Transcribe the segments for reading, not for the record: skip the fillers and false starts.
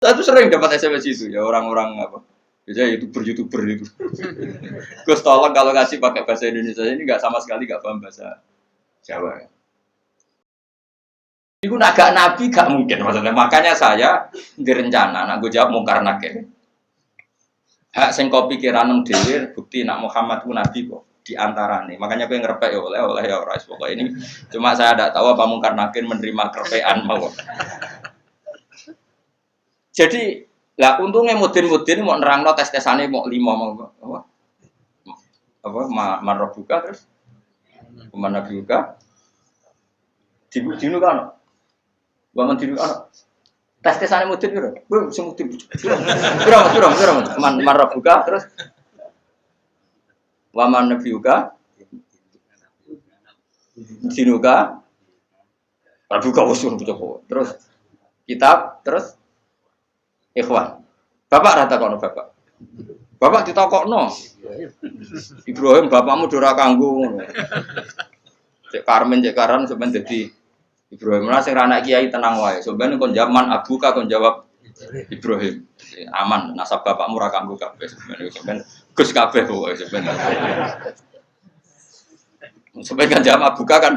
Saya tuh sering dapat SMS itu ya orang-orang apa? Biasanya youtuber itu. Gus tolong kalau ngasih pakai bahasa Indonesia ini nggak sama sekali nggak paham bahasa Jawa. Itu agak nabi gak mungkin maksudnya. Makanya saya direncana, nak gue jawab mungkar nakir. Hak sing kau pikiran dewi bukti nak Muhammad itu nabi kok di antara nih. Makanya gue ngerepek ya oleh ya orang pokok ini. Cuma saya tidak tahu apa mungkar nakir menerima kerepean mau. Jadi lah untungnya mudin mau nerangno tes-tesane mau 5 mau apa marah buka terus kemana buka dinu kan bangun dinu kan tes-tesane mudin piro sing mudin piro marah buka terus waman buka dinu ka buka usul terus kitab terus ikhwan. Bapak rata kono bapak. Bapak ditakokno. Ibrahim bapakmu dora kanggo ngono. Cek Karmen cek Karan sampeyan dadi Ibrahim. Lah sing anak kiai tenang wae. Sampeyan kon zaman abuka kon jawab Ibrahim. Aman nasab bapakmu ra kanggo kabeh sampeyan Gus kabeh pokoke sampeyan. Sampeyan kan jawab abuka kan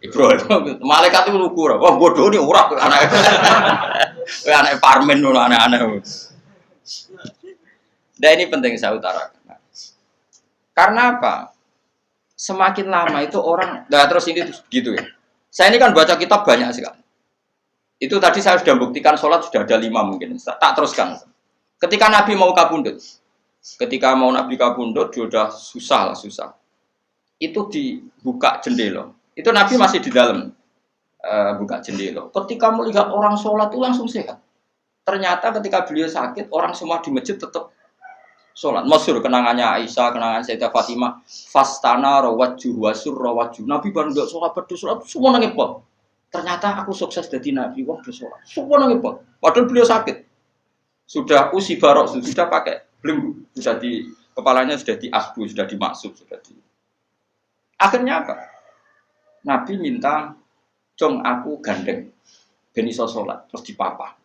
Ibrahim. Malaikat itu lugu ora. Wah bodoh ni ora anak. Anak parmen dulu aneh-aneh. Dan ini penting saya utarakan. Karena apa? Semakin lama itu orang, nah terus ini gitu ya. Saya ini kan baca kitab banyak sekali. Itu tadi saya sudah buktikan sholat sudah ada 5 mungkin. Tak teruskan. Ketika Nabi mau kabundut, sudah susah. Itu dibuka jendela. Itu Nabi masih di dalam. Buka jendela. Ketika melihat orang sholat itu langsung sehat. Ternyata ketika beliau sakit, orang semua di masjid tetap sholat. Masyhur kenangannya Aisyah, kenangan Sayyidah Fatimah. Fastana rawajjuh wasur rawajjuh. Nabi baru nggak sholat berdoa, semua nangipot. Ternyata aku sukses jadi Nabi, wong bersolat. Semua nangipot. Padahal beliau sakit. Sudah usi barok, sudah pakai belenggu, sudah di kepalanya sudah diasbu, sudah dimaksud, sudah di. Akhirnya apa? Nabi minta Cong aku gandeng ben iso salat terus dipapa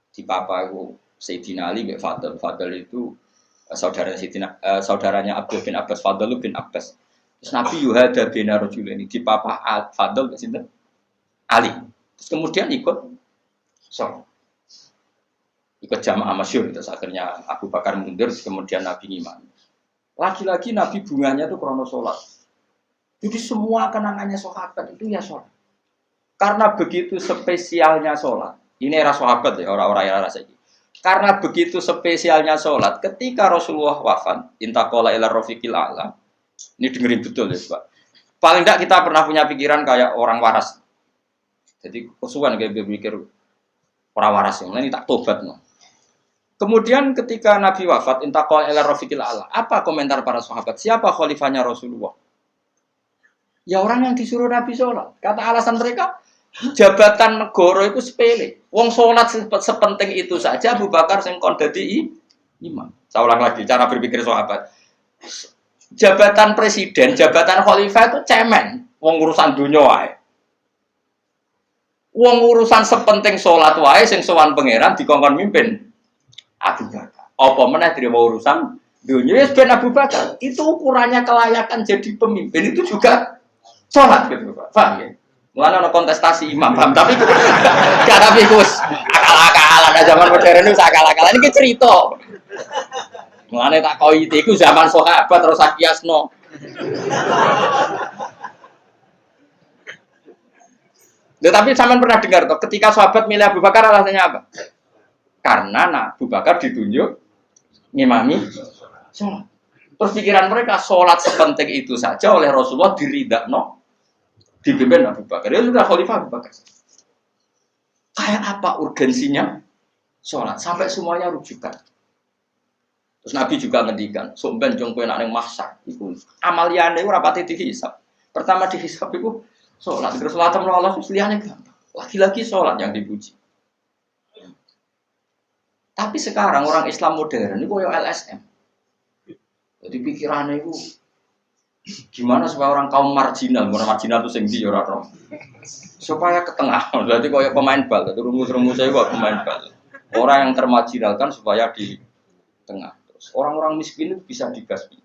itu Sayyidina Ali bin Fadl itu saudaranya Abdul bin Abbas Fadl bin Abbas. Terus Nabi yuhada bin rajulaini dipapa Fadl bin sinten Ali. Terus kemudian ikut jamaah masyhur terus akhirnya Abu Bakar mundur kemudian Nabi ngimami. Lagi-lagi Nabi bunganya itu krono salat. Jadi semua kenangannya sahabat itu ya salat. Karena begitu spesialnya sholat, ini era sahabat ya, orang-orang era ini. Karena begitu spesialnya sholat, ketika Rasulullah wafat, intaqala ila rafiqil a'la. Ini dengerin betul ya, Pak. Paling tidak kita pernah punya pikiran kayak orang waras. Jadi kesuwan kayak berpikir orang waras yang ini tak tobat no. Kemudian ketika Nabi wafat, intaqala ila rafiqil a'la. Apa komentar para sahabat? Siapa khalifahnya Rasulullah? Ya orang yang disuruh Nabi sholat. Kata alasan mereka, jabatan negara itu sepele. Wong sholat sepenting itu saja Abu Bakar sing kon dadi imam. Saya ulang lagi cara berpikir sahabat. Jabatan presiden, jabatan khalifah itu cemen. Wong urusan dunia wae. Wong urusan sepenting sholat wae sing sowan pangeran dikongkon mimpin Abu Bakar. Apa meneh terima urusan dunia wis ben Abu Bakar. Itu ukurannya kelayakan jadi pemimpin itu juga sholat gitu Pak, paham ya? Mulanya ada kontestasi imam, paham? Tapi gak tapi Gus, akal-akalan, zaman modern itu akal-akalan, ini cerita. Mulanya tak kau itu zaman sahabat terus akiasno. Tapi zaman pernah dengar toh, ketika sahabat milih Abu Bakar alasannya apa? Karena Abu Bakar ditunjuk ngimami sholat. Terus pikiran mereka sholat sepenting itu saja oleh Rasulullah diridakno dipimpin Abu Bakar. Ya sudah khalifah Abu Bakar. Kayak apa urgensinya sholat sampai semuanya rujukan. Terus Nabi juga ngendikan, "Somben jong kowe nek ning mahsyar iku amaliyane ora pati dihisab. Pertama dihisab iku sholat. Terus sholat Allah liyane gampang. Lagi-lagi sholat yang dipuji. Tapi sekarang orang Islam modern itu koyo LSM. Jadi pikirannya itu gimana supaya orang kaum marginal itu sing ndi ora supaya ke tengah. Berarti koyo pemain bal, itu rumus-rumusnya kok pemain bal. Orang yang termarginalkan supaya di tengah. Terus orang-orang miskin itu bisa dibasmi.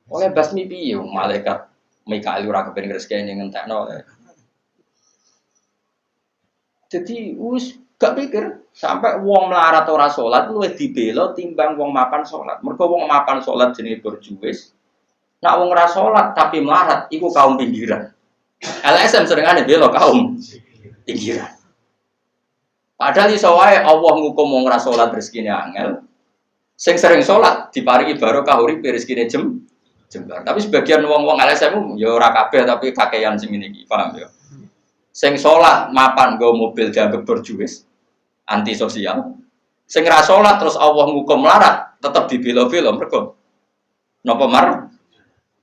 Oleh basmi piye malaikat Mikail ora kepen rezekine ngentekno. Jadi gak pikir sampai wong melarat ora salat luwih dibela timbang wong mapan salat. Mergo wong mapan salat jenenge berjuwis. Nak wong ora salat tapi melarat iku kaum pinggiran. LSM seringane bela kaum pinggiran. Padahal iso wae Allah ngukum wong ora salat rezekine angel. Sing sering salat diparingi barokah uripe rezekine jembar. Tapi sebagian wong-wong LSM ya ora kabeh tapi kakean sing ngene iki, paham ya? Sing salat mapan nggo mobil dianggap berjuwis, anti sosial. Sing ra salat terus Allah ngukum melarat, tetep dibela-bela mergo napa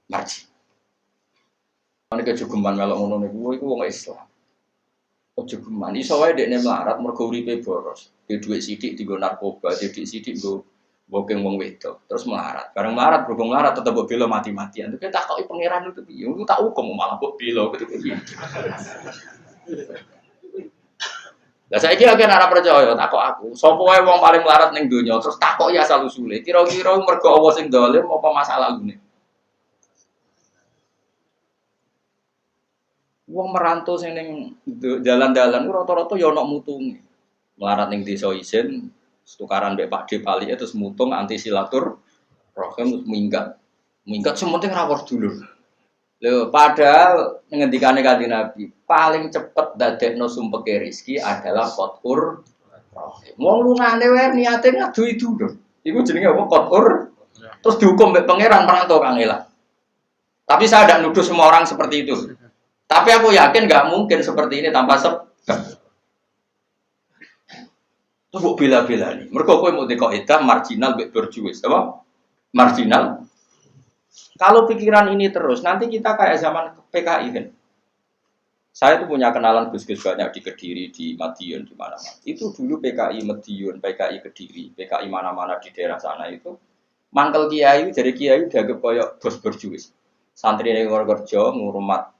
marji. Nek kejugeman melok ngono niku iku wong Islam. Kejugeman iso wae dekne melarat mergo uripe boros. Di dhuwit sithik dienggo narkoba, di dhuwit sithik nggo bokeng wong wedok, terus melarat. Bareng melarat, berhubung melarat tetep mbok bela mati-matian. Tapi tak kok pangeran itu piye? Aku tak hukum malah mbok bela gitu piye. Lah saiki akeh ora percaya, takok aku. Sapa wae wong paling melarat ning donya, terus takok ya asal usule. Kira-kira mergo Allah sing dolim apa masalah ngene? Wong merantau sing ning dalan-dalan ku rata-rata ya ana mutunge. Melarat ning desa isin tukaran mbek Pak D Pali terus mutung anti silatur rohim minggat sementing rawuh dulur. Lho padahal ngendikane Kanjeng Nabi paling cepet dadekno sumpeke rezeki adalah qatur rohim. Wong lungane wae niate ngadu itu lho. Iku jenenge apa qatur. Terus dihukum mbek pangeran merantau kangelan. Tapi saya tidak nuduh semua orang seperti itu. Tapi aku yakin nggak mungkin seperti ini tanpa sebab. Itu bela-bela nih. Mereka kowe mau dikaidah marginal mbek berjuwis, apa? Marginal. Kalau pikiran ini terus, nanti kita kayak zaman PKI kan. Saya tuh punya kenalan gus-gus banyak di Kediri, di Madiun, di mana-mana. Itu dulu PKI Madiun, PKI Kediri, PKI mana-mana di daerah sana itu. Mangkel kiai, jadi kiai dianggap koyok bos berjuwis. Santri yang kerja ngurmat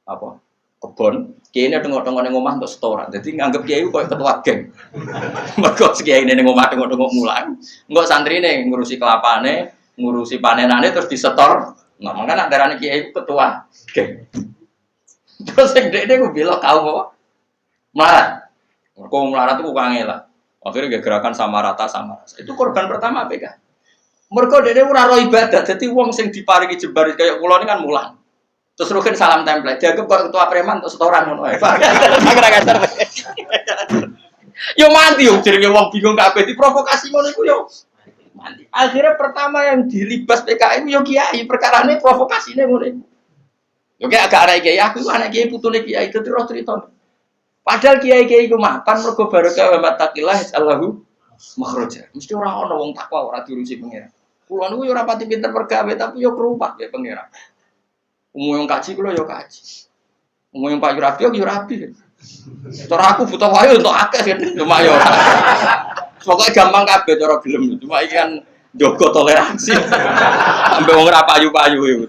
apa? Kebon, kiai ini tengok-tengok neng omah untuk setoran. Jadi nganggep kiai koyok ketua geng. Mereka kiai ini neng omah tengok-tengok mulang. Enggak santri ini ngurusi kelapane, ngurusi panenane terus disetor. Nah, makanya darane kiai ketua geng. Terus yang dia gue bilang kau apa? Melarat. Mereka melarat itu bukan lah. Akhirnya gerakan sama rata sama rasa. Itu korban pertama PK. Mereka dia ora roh ibadah. Jadi wong sing diparingi jembar kayak kula ini kan mulang. Terus rukin salam template. Dia kok ketua preman terus setoran ngono ae. Yo mati yo jenenge wong bingung kabeh diprovokasi ngono iku yo. Mati. Akhirnya pertama yang dilibas PKI yo kiai, perkarane provokasine ngono iku. Yo kayak agak anak kiai aku anak kiai putune kiai itu terus cerita. Padahal kiai-kiai iku makan mergo barokah wa mattaqillah Allahu makhraja. Mesti ora ana wong takwa ora diurusi pangeran. Kulo niku yo ora pati pinter pergawe tapi yo kerupak ya pangeran. Umum yang kaji kulo yo kaji. Umum yang Pak Yurabi yo rabi. Cara aku butuh wae untuk akeh kan cuma yo. Pokoke gampang kabeh cara gelem cuma iki kan njogo toleransi. Sampai wong ora payu-payu yo.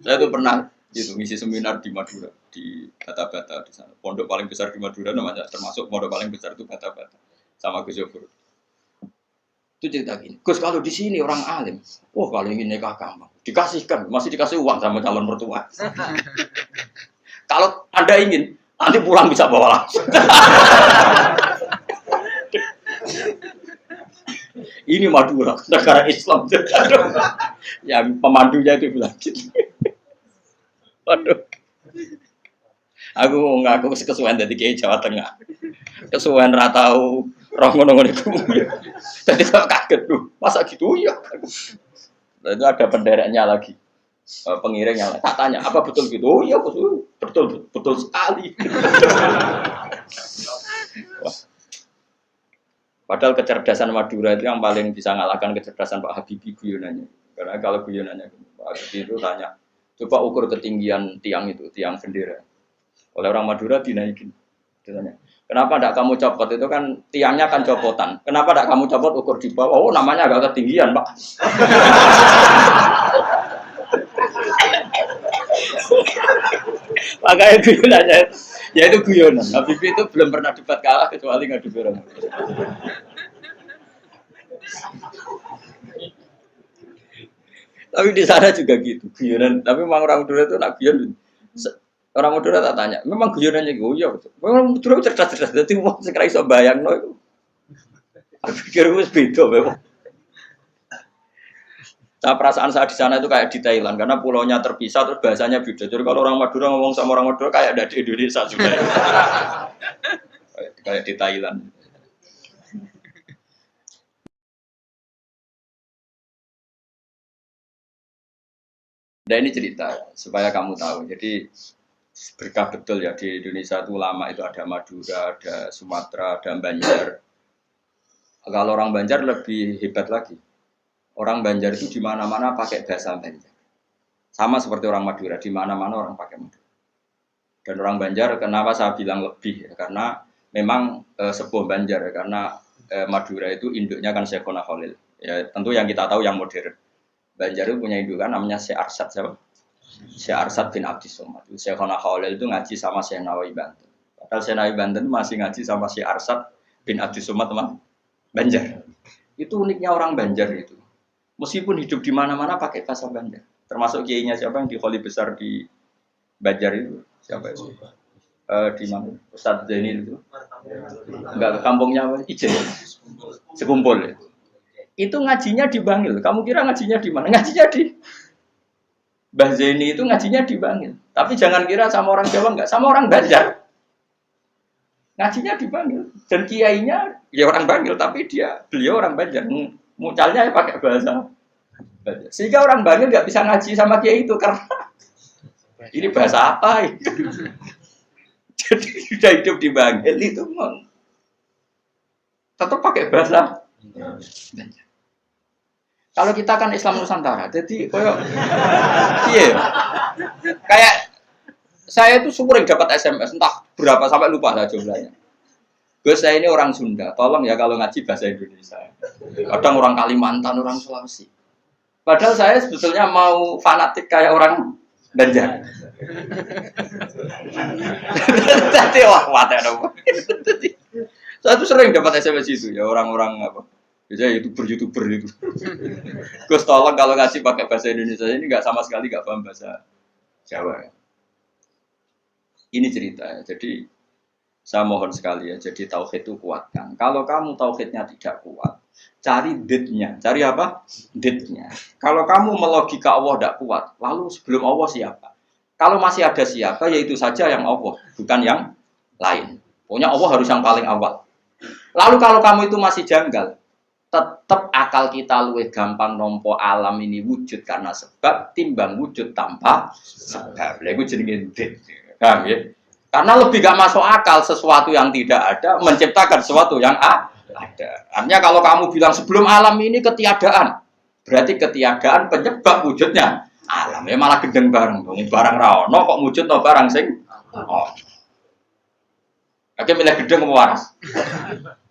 Saya tuh pernah itu ngisi seminar di Madura di Bata-Bata di sana. Pondok paling besar di Madura namanya termasuk pondok paling besar itu Bata-Bata sama Gus Yofur. Itu cerita gini, Gus kalau di sini orang alim, kalau ingin nikah gampang, dikasihkan, masih dikasih uang sama calon mertua. Kalau Anda ingin, nanti pulang bisa bawa langsung. Ini Madura, negara Islam. Ya pemandunya itu bilang gitu. Waduh. Aku ngaku kesuwen dari kiai Jawa Tengah. Kesuwen ra tau roh ngono-ngono iku. Dadi kok kaget lho. Masa gitu ya? Itu ada pendereknya lagi. Pengiringnya. Tak tanya, apa betul gitu? Oh iya, betul sekali. Wah. Padahal kecerdasan Madura itu yang paling bisa ngalahkan kecerdasan Pak Habibie guyonannya. Karena kalau guyonannya Pak Habibie itu tanya, coba ukur ketinggian tiang itu, tiang bendera. Oleh orang Madura dinaikin. Ditanya, kenapa tidak kamu copot? Itu kan tiangnya kan copotan. Kenapa tidak kamu copot ukur di bawah? Oh, namanya agak ketinggian, Pak. Makanya itu nanya, Ya itu guyonan. Habib itu belum pernah debat kalah kecuali ngadu orang. Tapi di sana juga gitu guyonan. Tapi memang orang Madura itu nak guyon. Orang Madura tak tanya, memang guyonannya gitu ya. Memang Madura cerdas-cerdas. Jadi mau sekarang iso bayang no itu. Aku pikir itu beda memang. Nah, perasaan saya di sana itu kayak di Thailand karena pulaunya terpisah terus bahasanya beda. Jadi kalau orang Madura ngomong sama orang Madura kayak ada di Indonesia juga. Kayak di Thailand. Nah ini cerita supaya kamu tahu. Jadi berkah betul ya di Indonesia itu lama itu ada Madura, ada Sumatera, ada Banjar. Kalau orang Banjar lebih hebat lagi. Orang Banjar itu di mana-mana pakai bahasa Banjar. Sama seperti orang Madura, di mana-mana orang pakai Madura. Dan orang Banjar, kenapa saya bilang lebih? Ya, karena memang sebuah Banjar, ya, karena Madura itu induknya kan Syekhona Khalil. Ya, tentu yang kita tahu yang modern. Banjar itu punya indukan namanya Syekh Arsad, siapa? Syekh Arsad bin Abdi Somad. Syekhona Khalil itu ngaji sama Syekh Nawawi Banten. Padahal Syekh Nawawi Banten masih ngaji sama Syekh Arsad bin Abdi Somad, teman Banjar. Itu uniknya orang Banjar itu. Meskipun hidup di mana-mana pakai bahasa Banjar. Termasuk kiainya siapa yang di Kholi besar di Banjar itu? Siapa itu? Di mana? Ustadz Zainil itu? Enggak, ke kampungnya apa? Ijen. Sekumpul ya. Itu ngajinya di Bangil. Kamu kira ngajinya di mana? Ngajinya di Mbah Zaini itu ngajinya di Bangil. Tapi jangan kira sama orang Jawa enggak, sama orang Banjar. Ngajinya di Bangil. Dan kiainya ya orang Bangil, tapi beliau orang Banjar. Mucalnya ya pakai bahasa Banjar. Sehingga orang Bangil nggak bisa ngaji sama kiai itu karena ini bahasa apa? Jadi sudah hidup di Bangil itu tetap pakai bahasa Banjar. Kalau kita kan Islam Nusantara, jadi kayak saya itu sering dapat SMS entah berapa sampai lupa lah jumlahnya. Gus saya ini orang Sunda, tolong ya kalau ngaji bahasa Indonesia. Kadang orang Kalimantan, orang Sulawesi. Padahal saya sebetulnya mau fanatik kayak orang Banjar. Jadi wah dong. Saya tuh sering dapat SMS itu ya orang-orang apa? Biasanya YouTuber itu. Gus tolong kalau ngaji pakai bahasa Indonesia ini nggak sama sekali nggak paham bahasa Jawa. Ini cerita ya. Jadi saya mohon sekali ya, jadi tauhid itu kuatkan. Kalau kamu tauhidnya tidak kuat, cari ditnya. Cari apa? Ditnya. Kalau kamu melogika Allah tidak kuat, lalu sebelum Allah siapa? Kalau masih ada siapa, yaitu saja yang Allah, bukan yang lain. Pokoknya Allah harus yang paling awal. Lalu kalau kamu itu masih janggal, tetap akal kita lebih gampang nompo alam ini wujud karena sebab timbang wujud tanpa sebab. Itu jenenge dit. Paham ya? Karena lebih gak masuk akal sesuatu yang tidak ada menciptakan sesuatu yang ada. Artinya kalau kamu bilang sebelum alam ini ketiadaan, berarti ketiadaan penyebab wujudnya alam. Ya malah gendeng bareng. Barang rawono kok wujud no barang sing. Oh. Oke milih gendeng apa waras?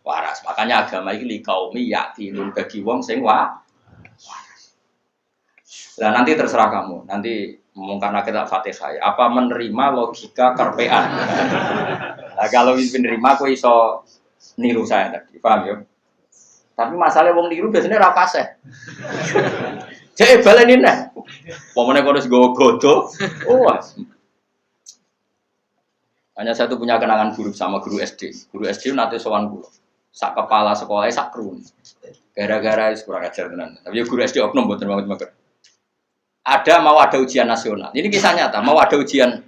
Waras. Makanya agama ini kaumi yakinun bagi wong sing waras. Nah nanti terserah kamu. Nanti mungkin kita Fatihah. Apa menerima logika kerpean? Nah, kalau menerima, aku iso niru saya tadi, paham ya? Tapi masalah wong niru biasanya rapase. Jadi balenin nih. Pokoknya kalau gue godo, hanya saya tuh punya kenangan buruk sama guru SD. Guru SD nanti sowan guru. Sak kepala sekolahnya sak kerun. Gara-gara kurang ajar tenan. Tapi guru SD oknum buat banget. Mau ada ujian nasional. Ini kisah nyata, mau ada ujian.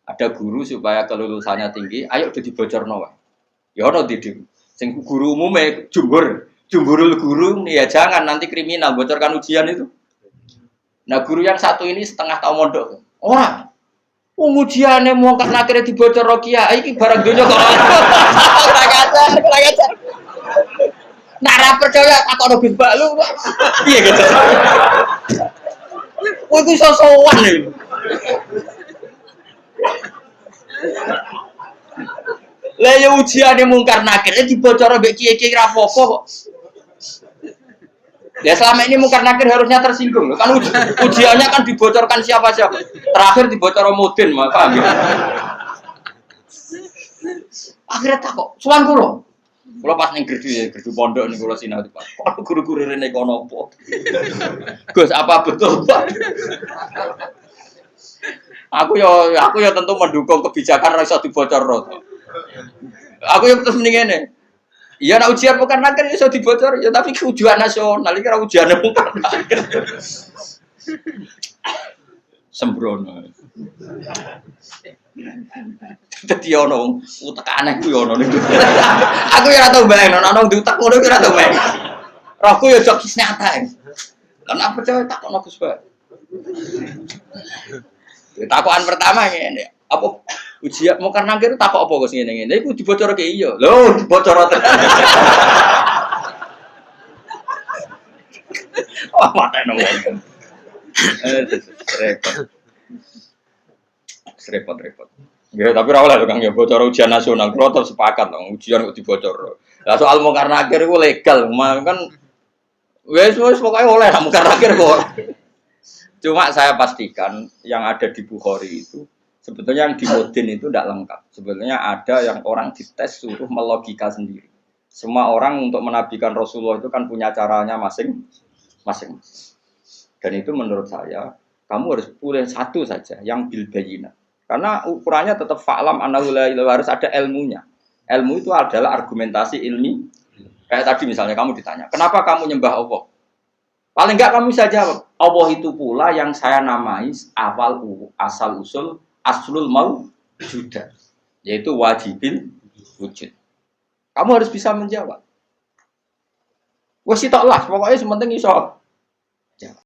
Ada guru supaya kelulusannya tinggi, ayo udah dibocor nawa. Ya ono didik. Sing guru umumnya jumhurul guru ya jangan nanti kriminal bocorkan ujian itu. Nah guru yang satu ini setengah tahun mondok. Orang ujiannya mau karena akhirnya dibocor Rokia, iki barang dunia kok. Kurang ajar. Nara percaya aku ono Gus Bak lu. Iya gitu. Itu sosokan nih. Lah ya ujiane mungkar nakir dibocor mbek kiye-kiye ra apa-apa kok. Ya selama ini mungkar nakir harusnya tersinggung loh. Kan ujiannya kan dibocorkan siapa-siapa. Terakhir dibocor Mudin, paham ya? Akhirnya takok, "Suwan kula." Kula pas ning gerdu pondok ning kula sinau Pak. Kok guru-guru rene kono apa? Gus, apa betul, Pak? Aku ya tentu mendukung kebijakan ra iso dibocorno. Aku ya terus mending ngene. Iya nak ujian bukan nakir iso dibocor ya tapi ujian nasional iki ra ujian bukan nakir. Sembrono. Dadi ono utekane ku yo ono niku. Aku ya ora tau bayangno ono diutek ngono ki ora tau bayang. Rohku ya jok nyata. Lan apa percaya takon Gus Pak. Takokan pertama ngene, apa ujian mau karena kira takok apa Gus ngene-ngene iku dibocorke iya. Lho, dibocor tenan. Oh, mateno wong. Repot. Ya, tapi ora oleh Kang ya bocor ujian nasional. Kulo terus sepakat dong, ujian kok dibocor. Lah soal mau karena akhir iku legal, kan wis pokoke oleh mau karena akhir kok. Cuma saya pastikan yang ada di Bukhari itu sebetulnya yang di Modin itu tidak lengkap. Sebetulnya ada yang orang dites suruh melogika sendiri. Semua orang untuk menabikan Rasulullah itu kan punya caranya masing-masing. Dan itu menurut saya kamu harus pilih satu saja yang bil bayyinah. Karena ukurannya tetap fa'lam annahu la ilaha harus ada ilmunya. Ilmu itu adalah argumentasi ilmi. Kayak tadi misalnya kamu ditanya, "Kenapa kamu nyembah Allah?" Paling enggak kamu bisa jawab, Allah itu pula yang saya namai asal usul aslul maujudah, yaitu wajibil wujud. Kamu harus bisa menjawab. Wes tok lah, pokoknya sementing iso.